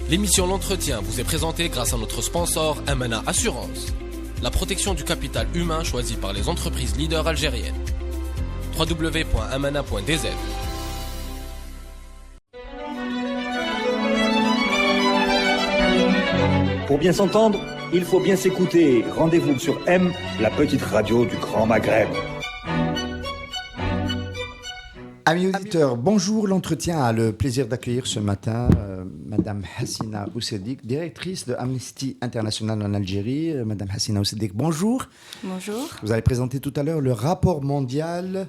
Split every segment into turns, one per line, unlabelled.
L'émission L'Entretien vous est présentée grâce à notre sponsor Amana Assurance. La protection du capital humain choisie par les entreprises leaders algériennes. www.amana.dz.
Pour bien s'entendre, il faut bien s'écouter. Rendez-vous sur M, la petite radio du Grand Maghreb.
Amis auditeurs, bonjour. L'entretien a le plaisir d'accueillir ce matin Madame Hassina Oussedik, directrice de Amnesty International en Algérie. Madame Hassina Oussedik, bonjour.
Bonjour.
Vous avez présenté tout à l'heure le rapport mondial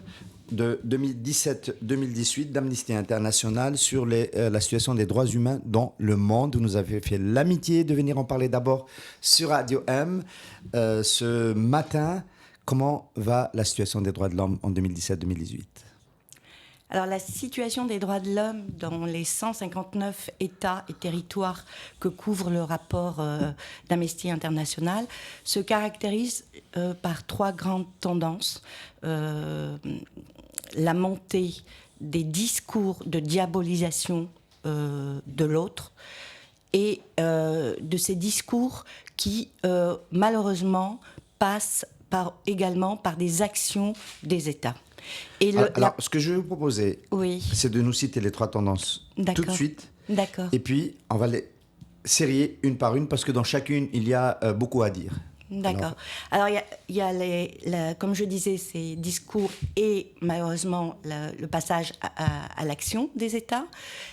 de 2017-2018 d'Amnesty International sur la situation des droits humains dans le monde. Vous nous avez fait l'amitié de venir en parler d'abord sur Radio M ce matin. Comment va la situation des droits de l'homme en 2017-2018 ?
Alors, la situation des droits de l'homme dans les 159 États et territoires que couvre le rapport d'Amnesty International se caractérise par trois grandes tendances. La montée des discours de diabolisation de l'autre et de ces discours qui, malheureusement, passent également par des actions des États.
Alors, ce que je vais vous proposer, c'est de nous citer les trois tendances tout de suite.
D'accord.
Et puis, on va les sérier une par une parce que dans chacune, il y a beaucoup à dire.
D'accord. Alors, il y a comme je disais, ces discours et malheureusement le passage à l'action des États.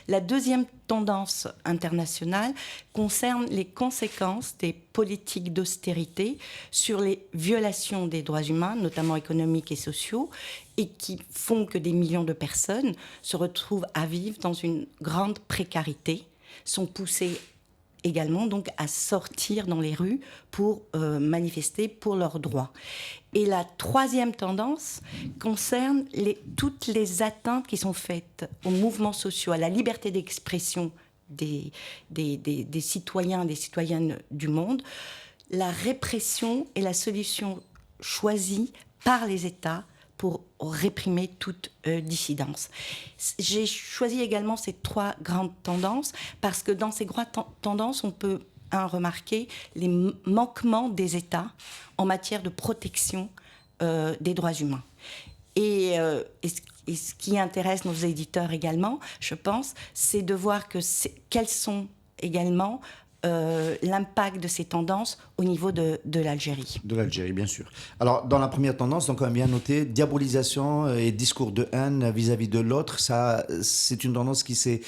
La deuxième tendance internationale concerne les conséquences des politiques d'austérité sur les violations des droits humains, notamment économiques et sociaux, et qui font que des millions de personnes se retrouvent à vivre dans une grande précarité, sont poussées également donc à sortir dans les rues pour manifester pour leurs droits. Et la troisième tendance concerne toutes les atteintes qui sont faites aux mouvements sociaux, à la liberté d'expression des citoyens, des citoyennes du monde. La répression est la solution choisie par les États pour réprimer toute dissidence. J'ai choisi également ces trois grandes tendances parce que dans ces grandes tendances, on peut remarquer les manquements des États en matière de protection des droits humains. Et ce qui intéresse nos éditeurs également, je pense, c'est de voir quels sont également l'impact de ces tendances au niveau de l'Algérie.
De l'Algérie, bien sûr. Alors, dans la première tendance, donc on a bien noté, diabolisation et discours de haine vis-à-vis de l'autre, ça, c'est une tendance qui s'est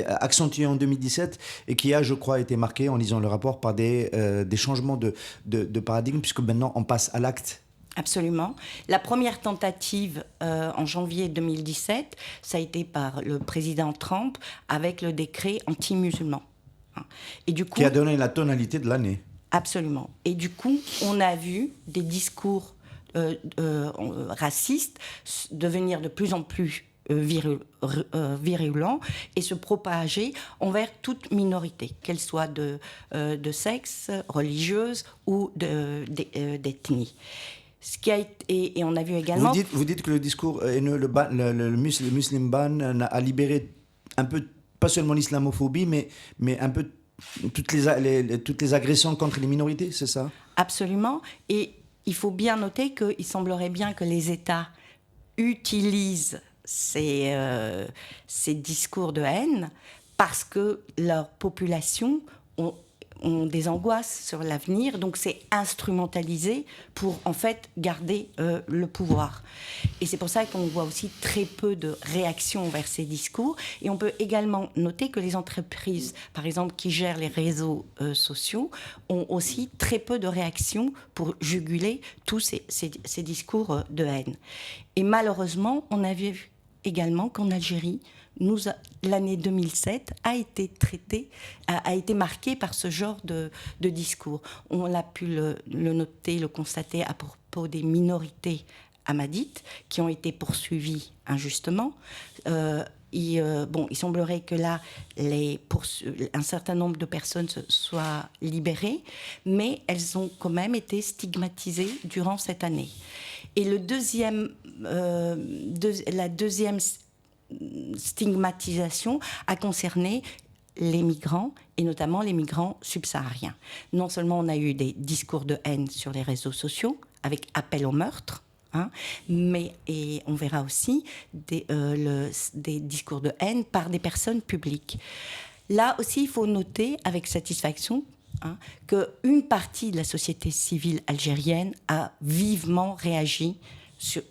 accentuée en 2017 et qui a, je crois, été marquée, en lisant le rapport, par des changements de paradigme, puisque maintenant, on passe à l'acte.
Absolument. La première tentative en janvier 2017, ça a été par le président Trump avec le décret anti-musulman. Et du coup,
qui a donné la tonalité de l'année.
Absolument. Et du coup, on a vu des discours racistes devenir de plus en plus virulents et se propager envers toute minorité, qu'elle soit de sexe, religieuse ou d'ethnie. Ce qui a été, et on a vu également...
Vous dites que le discours haineux, le Muslim ban a libéré un peu, pas seulement l'islamophobie, mais un peu toutes les agressions contre les minorités, c'est ça ?
Absolument. Et il faut bien noter qu'il semblerait bien que les États utilisent ces discours de haine parce que leur population ont des angoisses sur l'avenir, donc c'est instrumentalisé pour en fait garder le pouvoir. Et c'est pour ça qu'on voit aussi très peu de réactions vers ces discours. Et on peut également noter que les entreprises, par exemple, qui gèrent les réseaux sociaux, ont aussi très peu de réactions pour juguler tous ces discours de haine. Et malheureusement, on a vu également qu'en Algérie, l'année 2007 a été marquée par ce genre de discours. On a pu le noter, le constater à propos des minorités ahmadites qui ont été poursuivies injustement. Il semblerait que là, un certain nombre de personnes soient libérées, mais elles ont quand même été stigmatisées durant cette année. Et la deuxième stigmatisation a concerné les migrants, et notamment les migrants subsahariens. Non seulement on a eu des discours de haine sur les réseaux sociaux, avec appel au meurtre, et on verra aussi des discours de haine par des personnes publiques. Là aussi, il faut noter avec satisfaction qu'une partie de la société civile algérienne a vivement réagi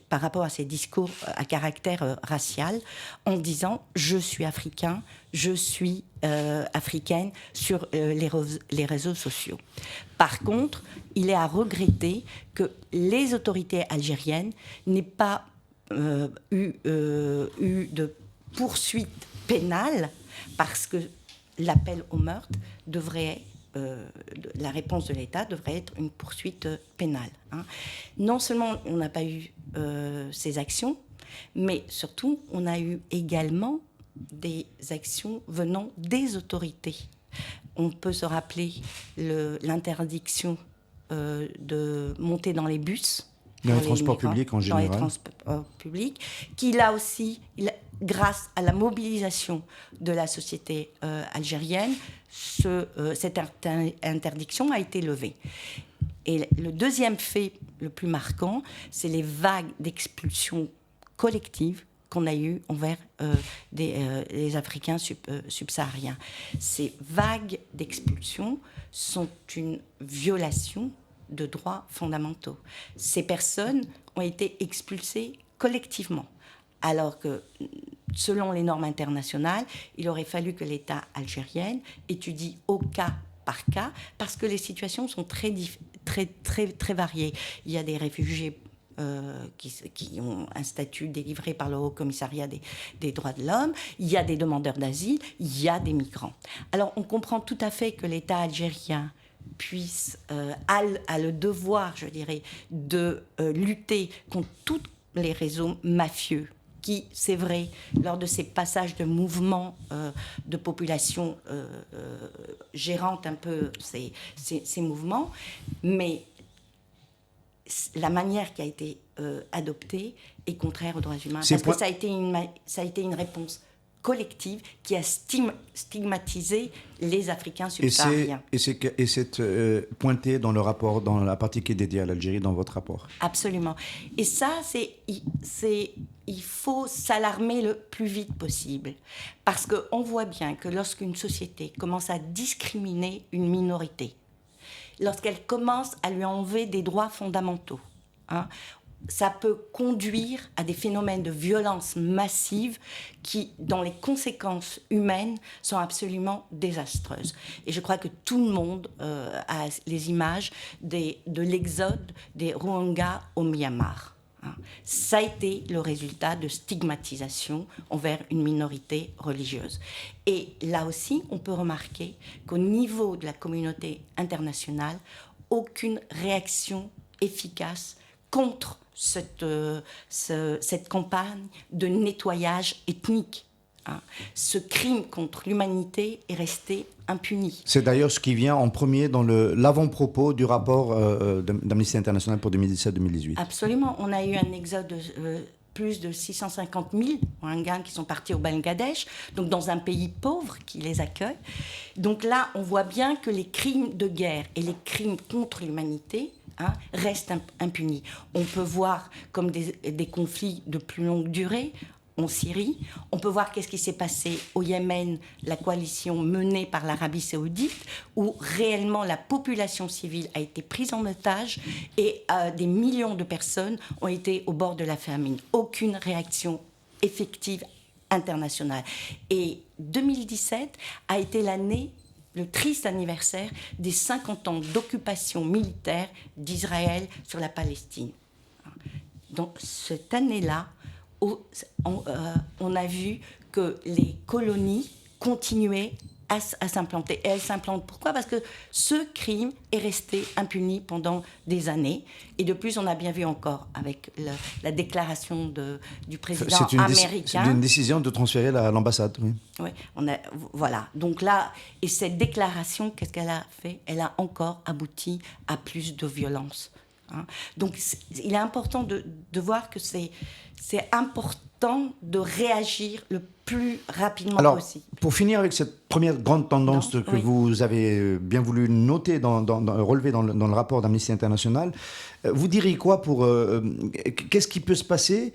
par rapport à ces discours à caractère racial, en disant « je suis africain, je suis africaine » sur les réseaux sociaux. Par contre, il est à regretter que les autorités algériennes n'aient pas eu de poursuite pénale, parce que l'appel au meurtre devrait la réponse de l'État devrait être une poursuite pénale. Non seulement on n'a pas eu ces actions, mais surtout on a eu également des actions venant des autorités. On peut se rappeler l'interdiction de monter dans les bus.
Dans les transports publics en général. Dans les
transports publics, qui là aussi, grâce à la mobilisation de la société algérienne, cette interdiction a été levée. Et le deuxième fait le plus marquant, c'est les vagues d'expulsion collective qu'on a eues envers les Africains subsahariens. Ces vagues d'expulsion sont une violation de droits fondamentaux. Ces personnes ont été expulsées collectivement, alors que, selon les normes internationales, il aurait fallu que l'État algérien étudie au cas par cas, parce que les situations sont très variées. Il y a des réfugiés qui ont un statut délivré par le Haut Commissariat des droits de l'homme, il y a des demandeurs d'asile, il y a des migrants. Alors, on comprend tout à fait que l'État algérien a le devoir, je dirais, de lutter contre tous les réseaux mafieux qui, c'est vrai, lors de ces passages de mouvements de population gérant un peu ces mouvements, mais la manière qui a été adoptée est contraire aux droits humains. Parce que ça a été une réponse collective qui a stigmatisé les Africains subsahariens.
Et c'est pointé dans le rapport, dans la partie qui est dédiée à l'Algérie, dans votre rapport.
Absolument. Et ça, il faut s'alarmer le plus vite possible. Parce qu'on voit bien que lorsqu'une société commence à discriminer une minorité, lorsqu'elle commence à lui enlever des droits fondamentaux, ça peut conduire à des phénomènes de violence massive qui, dans les conséquences humaines, sont absolument désastreuses. Et je crois que tout le monde a les images de l'exode des Rohingyas au Myanmar. Ça a été le résultat de stigmatisation envers une minorité religieuse. Et là aussi, on peut remarquer qu'au niveau de la communauté internationale, aucune réaction efficace contre cette campagne de nettoyage ethnique. Ce crime contre l'humanité est resté impuni.
C'est d'ailleurs ce qui vient en premier dans l'avant-propos du rapport d'Amnesty International pour 2017-2018.
Absolument. On a eu un exode de plus de 650 000 Rohingyas qui sont partis au Bangladesh, donc dans un pays pauvre qui les accueille. Donc là, on voit bien que les crimes de guerre et les crimes contre l'humanité restent impunis. On peut voir comme des conflits de plus longue durée en Syrie. On peut voir qu'est-ce qui s'est passé au Yémen, la coalition menée par l'Arabie saoudite, où réellement la population civile a été prise en otage et des millions de personnes ont été au bord de la famine. Aucune réaction effective internationale. Et 2017 a été l'année, le triste anniversaire des 50 ans d'occupation militaire d'Israël sur la Palestine. Donc cette année-là, on a vu que les colonies continuaient à s'implanter. Et elles s'implantent pourquoi ? Parce que ce crime est resté impuni pendant des années. Et de plus, on a bien vu encore avec la déclaration du président américain.
C'est une décision de transférer l'ambassade. Oui.
Oui, voilà. Donc là, et cette déclaration, qu'est-ce qu'elle a fait ? Elle a encore abouti à plus de violence. Donc, il est important de voir que c'est important de réagir le plus rapidement
Alors,
possible.
pour finir avec cette première grande tendance que vous avez bien voulu noter, relever dans le rapport d'Amnesty International, vous diriez quoi qu'est-ce qui peut se passer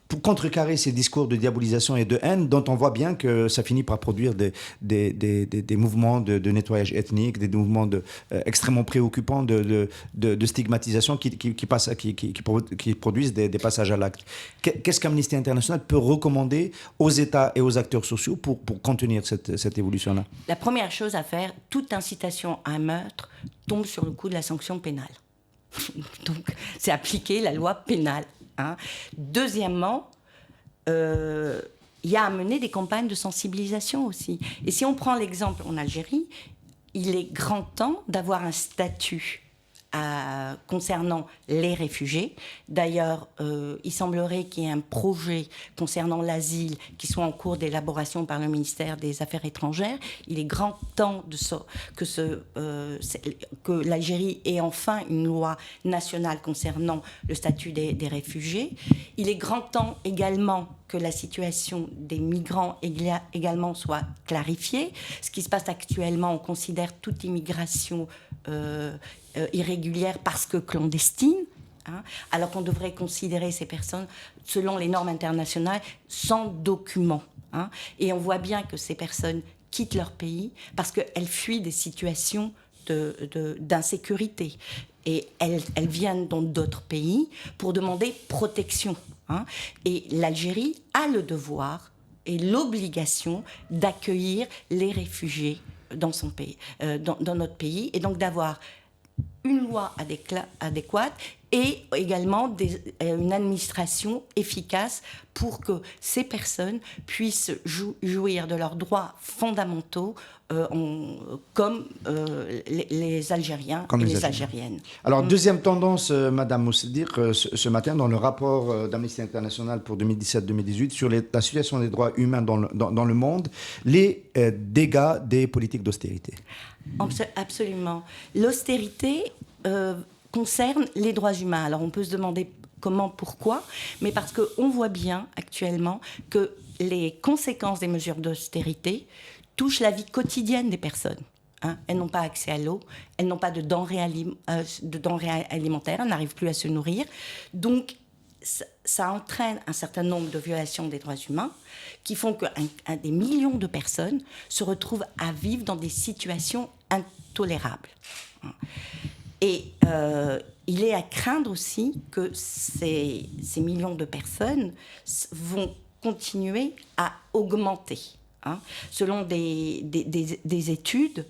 pour contrecarrer ces discours de diabolisation et de haine dont on voit bien que ça finit par produire des mouvements de nettoyage ethnique, des mouvements extrêmement préoccupants de stigmatisation qui produisent des passages à l'acte. Qu'est-ce qu'Amnesty International peut recommander aux États et aux acteurs sociaux pour contenir cette évolution-là?
La première chose à faire, toute incitation à un meurtre tombe sur le coup de la sanction pénale. Donc, c'est appliquer la loi pénale. Deuxièmement, il y a à mener des campagnes de sensibilisation aussi. Et si on prend l'exemple en Algérie, il est grand temps d'avoir un statut concernant les réfugiés. D'ailleurs, il semblerait qu'il y ait un projet concernant l'asile qui soit en cours d'élaboration par le ministère des Affaires étrangères. Il est grand temps que l'Algérie ait enfin une loi nationale concernant le statut des réfugiés. Il est grand temps également que la situation des migrants également soit clarifiée. Ce qui se passe actuellement, on considère toute immigration irrégulière parce que clandestine, alors qu'on devrait considérer ces personnes, selon les normes internationales, sans document. Et on voit bien que ces personnes quittent leur pays parce qu'elles fuient des situations d'insécurité. Et elles viennent dans d'autres pays pour demander protection. Et l'Algérie a le devoir et l'obligation d'accueillir les réfugiés dans son pays, dans notre pays, et donc d'avoir une loi adéquate et également une administration efficace pour que ces personnes puissent jouir de leurs droits fondamentaux comme les Algériens et les Algériennes.
Alors, deuxième tendance, Madame Moussedir, ce matin, dans le rapport d'Amnesty International pour 2017-2018 sur la situation des droits humains dans le monde, les dégâts des politiques d'austérité.
Absolument. L'austérité concerne les droits humains. Alors, on peut se demander comment, pourquoi, mais parce qu'on voit bien actuellement que les conséquences des mesures d'austérité touchent la vie quotidienne des personnes. Elles n'ont pas accès à l'eau, elles n'ont pas de denrées alimentaires, elles n'arrivent plus à se nourrir. Donc, ça entraîne un certain nombre de violations des droits humains qui font que des millions de personnes se retrouvent à vivre dans des situations intolérables. Et il est à craindre aussi que ces millions de personnes vont continuer à augmenter. Selon des études,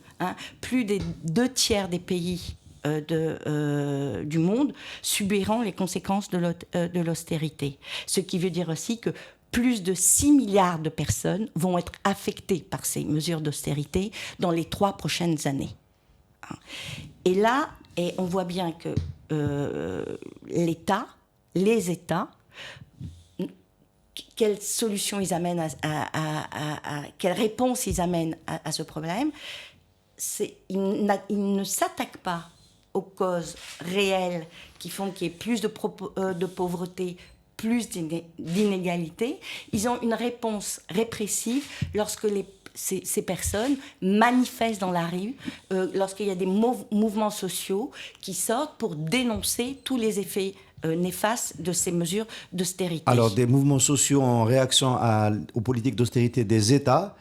plus des 2/3 des pays du monde subiront les conséquences de l'austérité. Ce qui veut dire aussi que plus de 6 milliards de personnes vont être affectées par ces mesures d'austérité dans les 3 prochaines années. Et là, on voit bien que les États, quelles solutions ils amènent quelles réponses ils amènent à ce problème, ils ne s'attaquent pas aux causes réelles qui font qu'il y ait plus de pauvreté, plus d'inégalités. Ils ont une réponse répressive lorsque ces personnes manifestent dans la rue, lorsqu'il y a des mouvements sociaux qui sortent pour dénoncer tous les effets néfastes de ces mesures d'austérité.
Alors, des mouvements sociaux en réaction aux politiques d'austérité des États,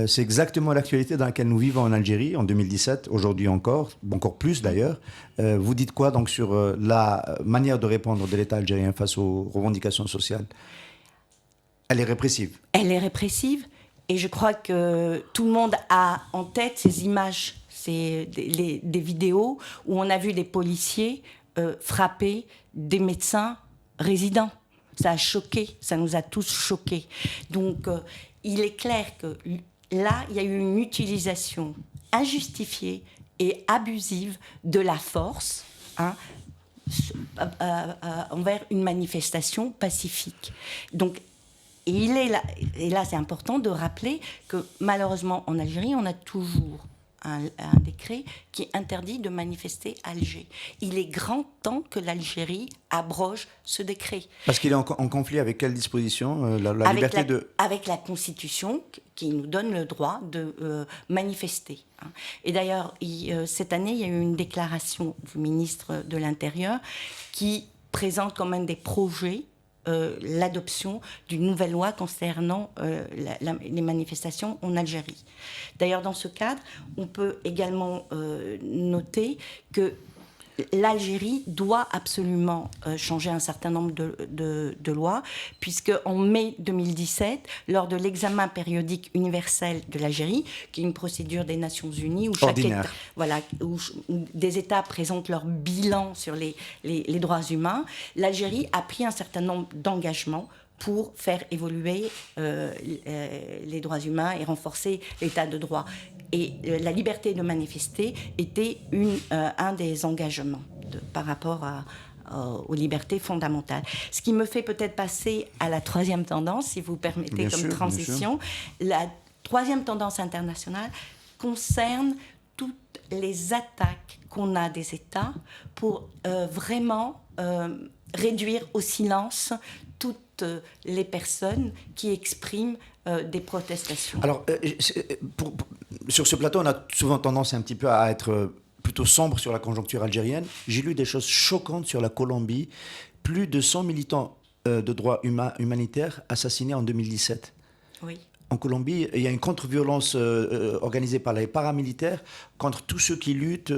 c'est exactement l'actualité dans laquelle nous vivons en Algérie en 2017, aujourd'hui encore plus d'ailleurs. Vous dites quoi donc sur la manière de répondre de l'État algérien face aux revendications sociales? Elle est répressive.
Elle est répressive. Et je crois que tout le monde a en tête ces images, des vidéos où on a vu des policiers frapper des médecins résidents. Ça a choqué, ça nous a tous choqués. Donc, il est clair que là, il y a eu une utilisation injustifiée et abusive de la force envers une manifestation pacifique. Donc, et là, c'est important de rappeler que malheureusement, en Algérie, on a toujours un décret qui interdit de manifester à Alger. Il est grand temps que l'Algérie abroge ce décret.
Parce qu'il est en conflit avec quelle disposition
Avec la Constitution qui nous donne le droit de manifester. Et d'ailleurs, cette année, il y a eu une déclaration du ministre de l'Intérieur qui présente comme un des projets l'adoption d'une nouvelle loi concernant les manifestations en Algérie. D'ailleurs, dans ce cadre, on peut également noter que l'Algérie doit absolument changer un certain nombre de lois, puisque en mai 2017, lors de l'examen périodique universel de l'Algérie, qui est une procédure des Nations Unies où où des États présentent leur bilan sur les droits humains, l'Algérie a pris un certain nombre d'engagements pour faire évoluer les droits humains et renforcer l'état de droit. Et la liberté de manifester était un des engagements par rapport aux libertés fondamentales. Ce qui me fait peut-être passer à la troisième tendance, si vous permettez, transition. La troisième tendance internationale concerne toutes les attaques qu'on a des États pour vraiment réduire au silence toutes les personnes qui expriment des protestations.
Alors, sur ce plateau, on a souvent tendance un petit peu à être plutôt sombre sur la conjoncture algérienne. J'ai lu des choses choquantes sur la Colombie. Plus de 100 militants de droits humanitaires assassinés en 2017.
Oui.
En Colombie, il y a une contre-violence organisée par les paramilitaires contre tous ceux qui luttent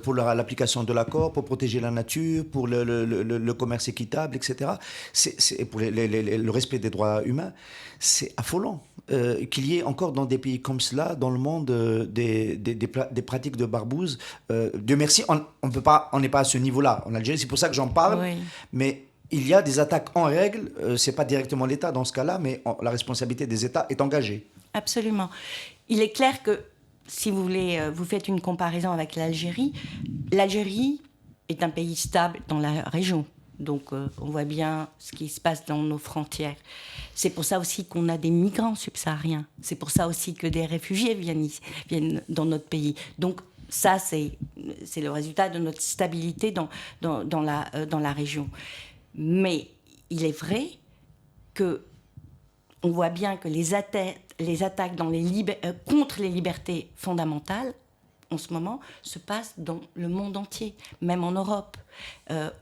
pour l'application de l'accord, pour protéger la nature, pour le commerce équitable, etc. Et pour le respect des droits humains. C'est affolant qu'il y ait encore dans des pays comme cela, dans le monde, des pratiques de barbouze. Dieu merci, on n'est pas à ce niveau-là en Algérie. C'est pour ça que j'en parle. Oui. Mais il y a des attaques en règle, ce n'est pas directement l'État dans ce cas-là, mais la responsabilité des États est engagée.
Absolument. Il est clair que, si vous voulez, vous faites une comparaison avec l'Algérie. L'Algérie est un pays stable dans la région. Donc, on voit bien ce qui se passe dans nos frontières. C'est pour ça aussi qu'on a des migrants subsahariens. C'est pour ça aussi que des réfugiés viennent dans notre pays. Donc, ça, c'est le résultat de notre stabilité dans la région. Mais il est vrai qu'on voit bien que les attaques contre les libertés fondamentales, en ce moment, se passent dans le monde entier, même en Europe.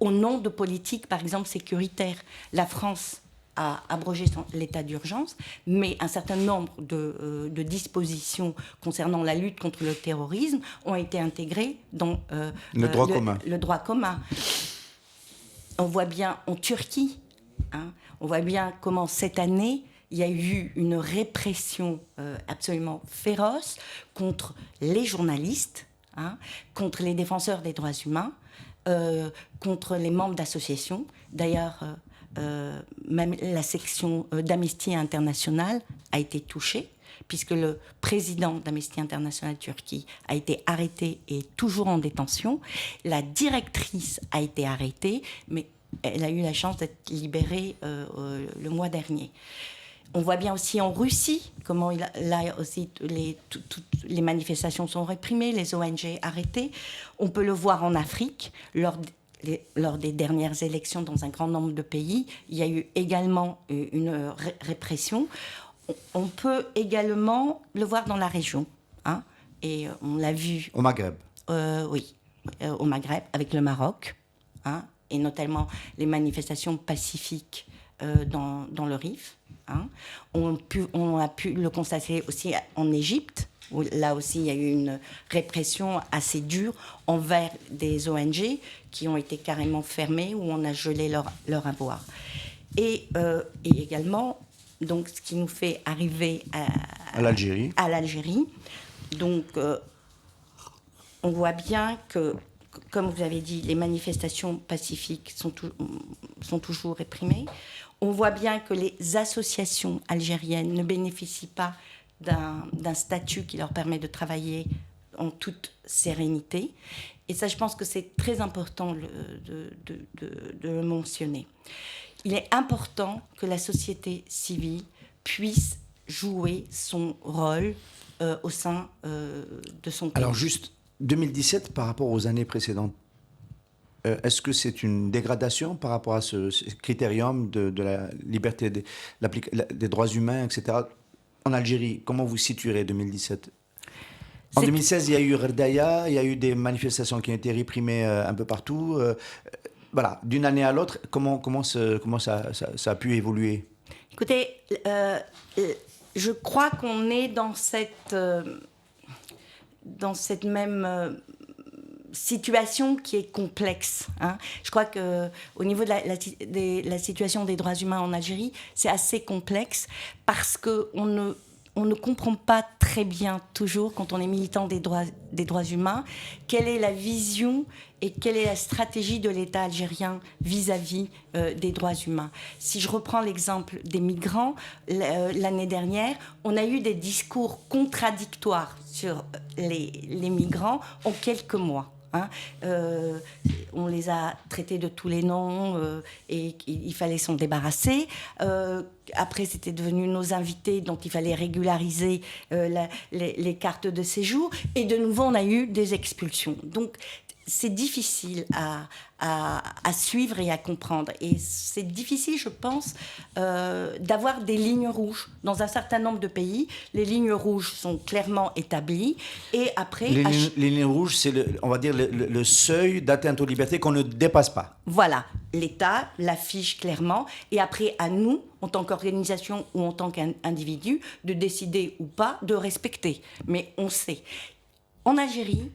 Au nom de politiques, par exemple, sécuritaires. La France a abrogé l'état d'urgence, mais un certain nombre de dispositions concernant la lutte contre le terrorisme ont été intégrées dans le droit commun. On voit bien en Turquie, on voit bien comment cette année, il y a eu une répression absolument féroce contre les journalistes, contre les défenseurs des droits humains, contre les membres d'associations. D'ailleurs, même la section d'Amnesty International a été touchée, puisque le président d'Amnesty International Turquie a été arrêté et toujours en détention. La directrice a été arrêtée, mais elle a eu la chance d'être libérée le mois dernier. On voit bien aussi en Russie comment là aussi toutes les manifestations sont réprimées, les ONG arrêtées. On peut le voir en Afrique, lors des dernières élections dans un grand nombre de pays, il y a eu également une répression. On peut également le voir dans la région, et on l'a vu...
Au Maghreb.
Oui, au Maghreb, avec le Maroc, et notamment les manifestations pacifiques dans le Rif. On a pu le constater aussi en Égypte, où là aussi il y a eu une répression assez dure envers des ONG qui ont été carrément fermées, où on a gelé leur avoir. Et également, donc, ce qui nous fait arriver à l'Algérie. Donc, on voit bien que, comme vous avez dit, les manifestations pacifiques sont toujours réprimées. On voit bien que les associations algériennes ne bénéficient pas d'un statut qui leur permet de travailler en toute sérénité. Et ça, je pense que c'est très important de le mentionner. Il est important que la société civile puisse jouer son rôle au sein de son pays.
Alors juste 2017 par rapport aux années précédentes, est-ce que c'est une dégradation par rapport à ce critérium de la liberté des droits humains, etc. En Algérie, comment vous situerez 2017 ? En 2016, il y a eu Gherdaya, il y a eu des manifestations qui ont été réprimées un peu partout. Voilà, d'une année à l'autre, comment ça a pu évoluer ?
Écoutez, je crois qu'on est dans cette même situation qui est complexe. Hein. Je crois qu'au niveau de la situation des droits humains en Algérie, c'est assez complexe parce qu'on ne comprend pas très bien toujours, quand on est militant des droits humains, quelle est la vision et quelle est la stratégie de l'État algérien vis-à-vis des droits humains. Si je reprends l'exemple des migrants, l'année dernière, on a eu des discours contradictoires sur les migrants en quelques mois. Hein. On les a traités de tous les noms et il fallait s'en débarrasser. Après, c'était devenu nos invités, donc il fallait régulariser les cartes de séjour. Et de nouveau, on a eu des expulsions. Donc, c'est difficile à suivre et à comprendre. Et c'est difficile, je pense, d'avoir des lignes rouges. Dans un certain nombre de pays, les lignes rouges sont clairement établies. Et après...
Les lignes rouges, c'est, on va dire, le seuil d'atteinte aux libertés qu'on ne dépasse pas.
Voilà. L'État l'affiche clairement. Et après, à nous, en tant qu'organisation ou en tant qu'individu, de décider ou pas de respecter. Mais on sait. En Algérie,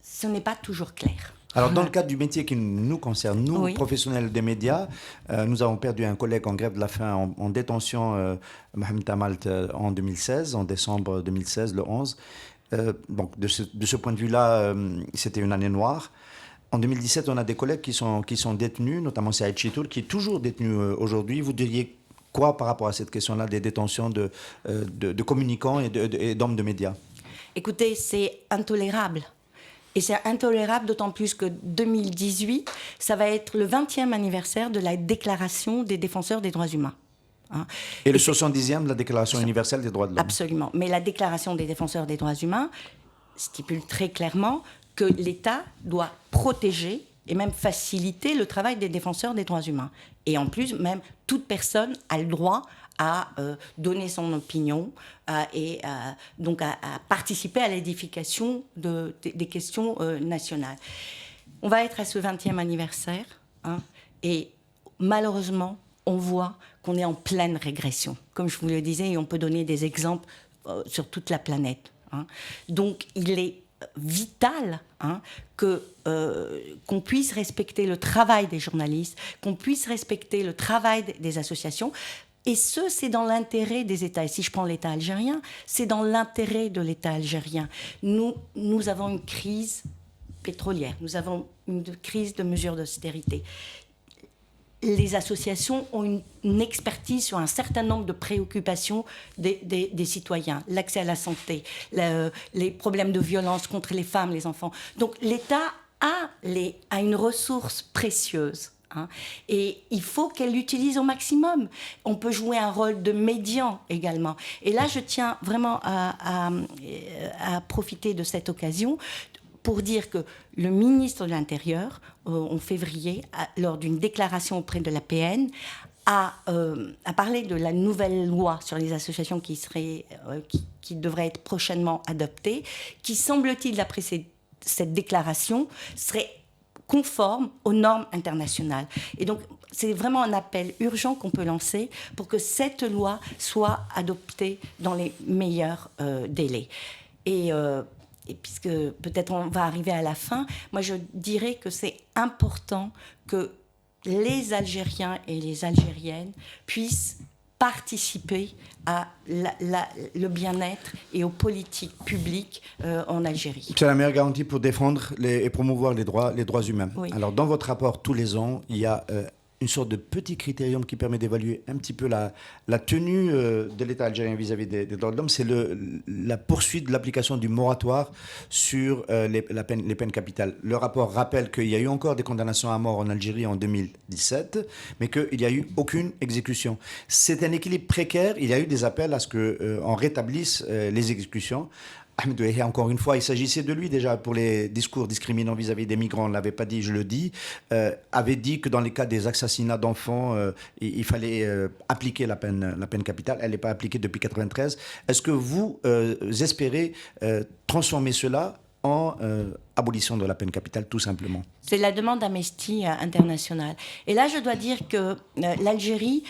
ce n'est pas toujours clair.
Alors, dans le cadre du métier qui nous concerne, nous, oui, professionnels des médias, nous avons perdu un collègue en grève de la faim en détention, Mohamed Tamalt, en 2016, en décembre 2016, le 11. Donc, de ce point de vue-là, c'était une année noire. En 2017, on a des collègues qui sont détenus, notamment Saïd Chitoul, qui est toujours détenu aujourd'hui. Vous diriez quoi par rapport à cette question-là des détentions de communicants et d'hommes de médias ?
Écoutez, c'est intolérable. Et c'est intolérable d'autant plus que 2018, ça va être le 20e anniversaire de la Déclaration des défenseurs des droits humains. Hein.
Et le 70e de la Déclaration universelle des droits de l'homme.
Absolument. Mais la Déclaration des défenseurs des droits humains stipule très clairement que l'État doit protéger et même faciliter le travail des défenseurs des droits humains. Et en plus, même toute personne a le droit à donner son opinion et donc à participer à l'édification des questions nationales. On va être à ce 20e anniversaire, hein, et malheureusement, on voit qu'on est en pleine régression. Comme je vous le disais, et on peut donner des exemples sur toute la planète. Hein. Donc, il est vital, hein, qu'on puisse respecter le travail des journalistes, qu'on puisse respecter le travail des associations. Et c'est dans l'intérêt des États. Et si je prends l'État algérien, c'est dans l'intérêt de l'État algérien. Nous avons une crise pétrolière, nous avons une crise de mesures d'austérité. Les associations ont une expertise sur un certain nombre de préoccupations des citoyens. L'accès à la santé, les problèmes de violence contre les femmes, les enfants. Donc l'État a une ressource précieuse. Hein, et il faut qu'elle l'utilise au maximum. On peut jouer un rôle de médian également. Et là, je tiens vraiment à profiter de cette occasion pour dire que le ministre de l'Intérieur, en février, lors d'une déclaration auprès de l'APN, a parlé de la nouvelle loi sur les associations qui devrait être prochainement adoptée, qui, semble-t-il, d'après cette déclaration, serait conforme aux normes internationales. Et donc, c'est vraiment un appel urgent qu'on peut lancer pour que cette loi soit adoptée dans les meilleurs délais. Et puisque peut-être on va arriver à la fin, moi je dirais que c'est important que les Algériens et les Algériennes puissent participer à le bien-être et aux politiques publiques en Algérie.
C'est la meilleure garantie pour défendre et promouvoir les droits humains. Oui. Alors, dans votre rapport, tous les ans, il y a une sorte de petit critérium qui permet d'évaluer un petit peu la tenue de l'État algérien vis-à-vis des droits de l'homme, c'est la poursuite de l'application du moratoire sur les peines capitales. Le rapport rappelle qu'il y a eu encore des condamnations à mort en Algérie en 2017, mais qu'il n'y a eu aucune exécution. C'est un équilibre précaire. Il y a eu des appels à ce qu'on rétablisse les exécutions. Ahmed Ouehi, encore une fois, il s'agissait de lui déjà pour les discours discriminants vis-à-vis des migrants. On ne l'avait pas dit, je le dis. Avait dit que dans les cas des assassinats d'enfants, il fallait appliquer la peine capitale. Elle n'est pas appliquée depuis 1993. Est-ce que vous espérez transformer cela en abolition de la peine capitale, tout simplement?
C'est la demande d'Amnesty International. Et là, je dois dire que l'Algérie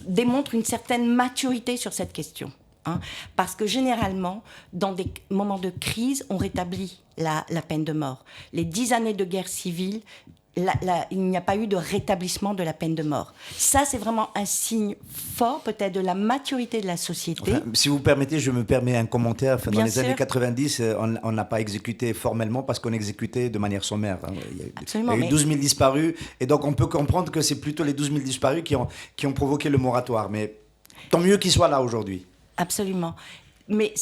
démontre une certaine maturité sur cette question. Parce que généralement, dans des moments de crise, on rétablit la peine de mort. Les 10 années de guerre civile, il n'y a pas eu de rétablissement de la peine de mort. Ça, c'est vraiment un signe fort, peut-être, de la maturité de la société.
Enfin, si vous permettez, je me permets un commentaire. Dans les années 90, on n'a pas exécuté formellement parce qu'on exécutait de manière sommaire. Il y a eu 12 000 disparus. Et donc, on peut comprendre que c'est plutôt les 12 000 disparus qui ont provoqué le moratoire. Mais tant mieux qu'ils soient là aujourd'hui.
Absolument. Mais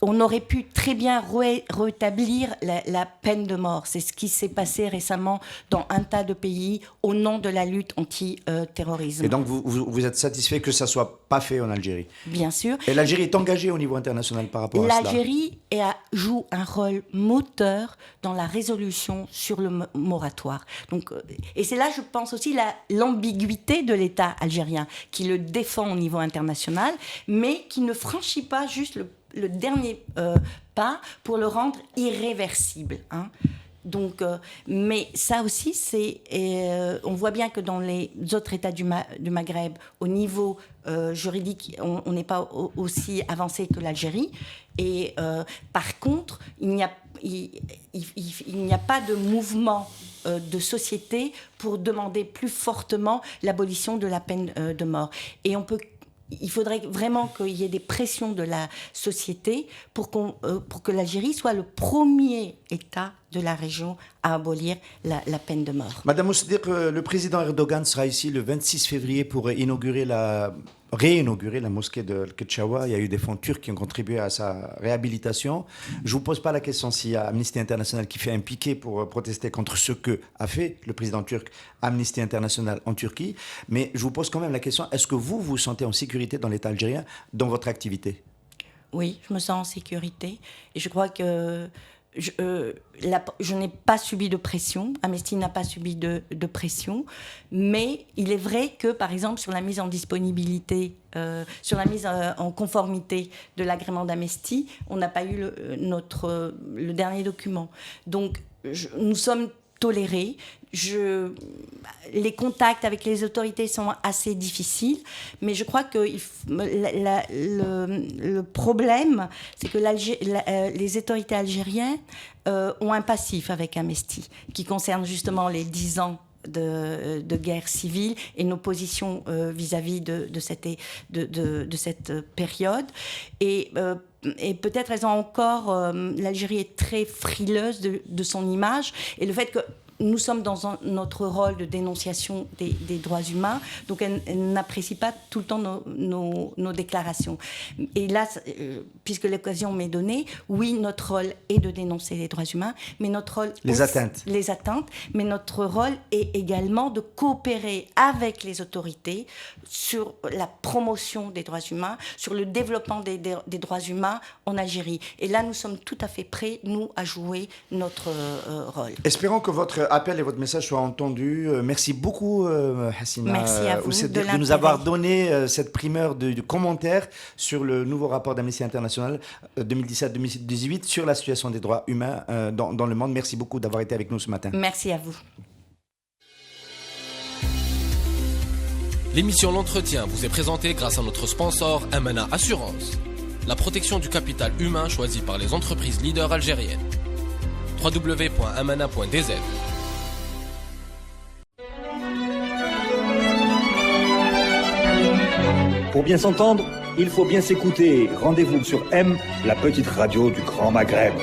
on aurait pu très bien rétablir la peine de mort. C'est ce qui s'est passé récemment dans un tas de pays au nom de la lutte anti-terrorisme.
Et donc, vous êtes satisfait que ça ne soit pas fait en Algérie?
Bien sûr.
Et l'Algérie est engagée au niveau international par rapport à cela?
L'Algérie joue un rôle moteur dans la résolution sur le moratoire. Donc, et c'est là, je pense aussi, l'ambiguïté de l'État algérien qui le défend au niveau international, mais qui ne franchit pas juste le dernier pas pour le rendre irréversible. Donc, mais ça aussi, on voit bien que dans les autres États du Maghreb, au niveau juridique, on n'est pas aussi avancé que l'Algérie. Et par contre, il n'y a pas de mouvement de société pour demander plus fortement l'abolition de la peine de mort. Et il faudrait vraiment qu'il y ait des pressions de la société pour que l'Algérie soit le premier État de la région à abolir la peine de mort.
Madame Oussedir, le président Erdogan sera ici le 26 février pour réinaugurer la mosquée de Ketchaoua. Il y a eu des fonds turcs qui ont contribué à sa réhabilitation. Je ne vous pose pas la question s'il y a Amnesty International qui fait un piquet pour protester contre ce que a fait le président turc Amnesty International en Turquie, mais je vous pose quand même la question, est-ce que vous vous sentez en sécurité dans l'État algérien, dans votre activité?
Oui, je me sens en sécurité et je crois que je n'ai pas subi de pression, Amnesty n'a pas subi de pression, mais il est vrai que, par exemple, sur la mise en disponibilité, sur la mise en conformité de l'agrément d'Amnesty, on n'a pas eu le dernier document. Donc, nous sommes tolérés. Les contacts avec les autorités sont assez difficiles, mais je crois que le problème, c'est que les autorités algériennes ont un passif avec Amnesty, qui concerne justement les 10 ans de guerre civile et nos positions vis-à-vis de cette période. Et peut-être l'Algérie est très frileuse de son image, et le fait que nous sommes dans notre rôle de dénonciation des droits humains, donc elle n'apprécie pas tout le temps nos déclarations. Et là, puisque l'occasion m'est donnée, oui, notre rôle est de dénoncer les droits humains, mais notre rôle... Les atteintes, mais notre rôle est également de coopérer avec les autorités sur la promotion des droits humains, sur le développement des droits humains en Algérie. Et là, nous sommes tout à fait prêts, nous, à jouer notre rôle.
Espérons que votre appel et votre message soient entendus. Merci beaucoup, Hassina.
Merci à vous
de nous avoir donné cette primeur de commentaires sur le nouveau rapport d'Amnesty International 2017-2018 sur la situation des droits humains dans le monde. Merci beaucoup d'avoir été avec nous ce matin.
Merci à vous.
L'émission L'Entretien vous est présentée grâce à notre sponsor Amana Assurance. La protection du capital humain choisie par les entreprises leaders algériennes. www.amana.dz.
Pour bien s'entendre, il faut bien s'écouter. Rendez-vous sur M, la petite radio du Grand Maghreb.